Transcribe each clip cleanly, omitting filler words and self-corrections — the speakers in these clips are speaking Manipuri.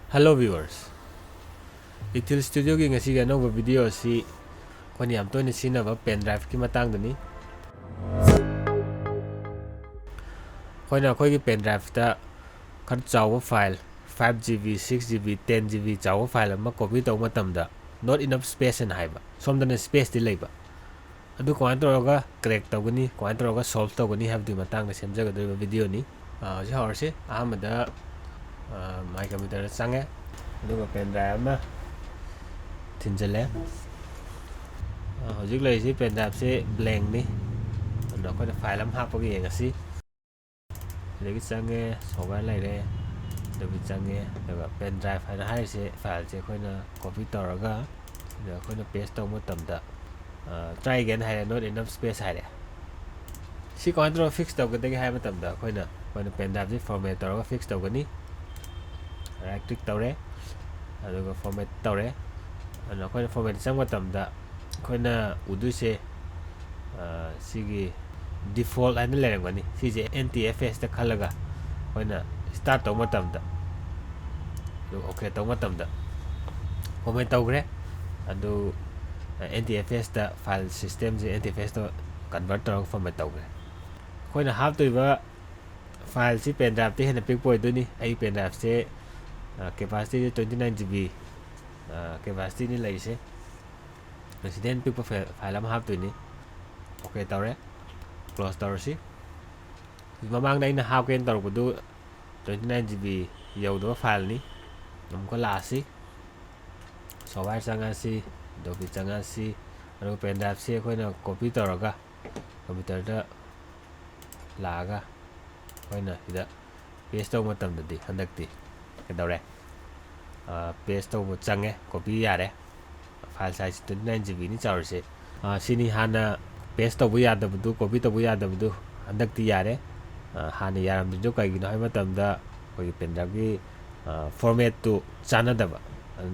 Hello viewers. Itil Studio gi ngasi ga no video si khoni am to ni sina ba pen drive ki matang dani. Khoina khoi gi pen drive ta khan chaw file 5GB 6GB 10GB chaw file ma copy to matam da not enough space and haiba som dana space di leiba adu ko antro ga crack to gani ko antro ga solve to gani have di matang na semja ga video ni ji hor se ahmada my computer sange adu pen drive ma tinjale hojik lai si pen drive se blank ni ando ko file am hap gi ngasi lagi sange software lai re dabi change daga pen drive hay hai se file che khoina copy taraga da khoina paste to matam da try again hay not enough space hay si control fix to ga hay matam da khoina pen drive ji format taraga fix to ga ni right click tawre aduga format tawre ana khoina format sang matam da khoina udu se sigi default ana lerang gani si je ntfs ta khalaga khoina start to matam da okay to matam da format tawre adu ntfs ta file system je ntfs to convert to format tawre khoina hap to ba file si pen drive te hena pick point do ni ai pen drive se capacity 29GB capacity ni lai se resident pick file am hap to ni okay tawre close tawre si mamang dai na hap ken tar ko do 29GB yau do file ni nam ko la si software changa si dobi changa si aro pen drive se khoina copy taraga computer da laga khoina ida paste to matam da di handak ti kedawre paste to change copy yare file size 29GB ni chawr se sini hana paste to bu ya da bu copy to bu ya da bu handak ti yare hana yaram du kai gi no hay matam da koi pen drive gi format to chana da ba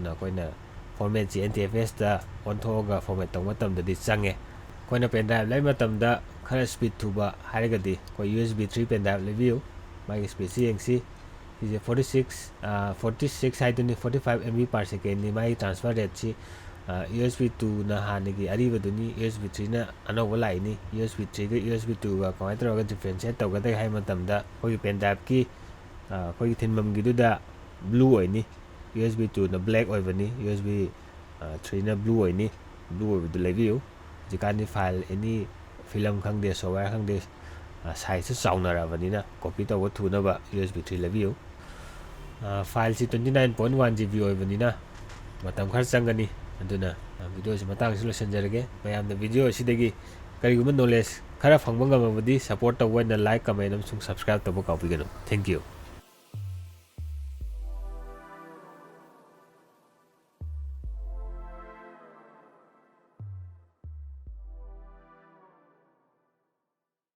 na koina format ji ntfs da on thoga format to matam da di change koina pen drive lai matam da khara speed thuba hariga di ko usb 3 pen drive review my speed cnc is 46 hay duni 45 MB per second ni my transfer rate si usb 2 na hanigi ariba duni usb 3 na anoba lai ni usb 3 ga usb 2 ga ko ai ga differentiate to ga dai hay matam da ko pen drive ki ko thinmam gi du da blue oi ni usb 2 na black oi bani usb 3 na blue oi ni blue oi du review jikani file any film khang de software khang de size sauna ra bani na copy to go thu na ba usb 3 review file si 29.1GB oi bani na matam khar changani aduna video si matang si losen jarage mayam da video si degi kari gum knowledge khara phangba ngam badi support to na like comment am sung subscribe to ba ka bi gano thank you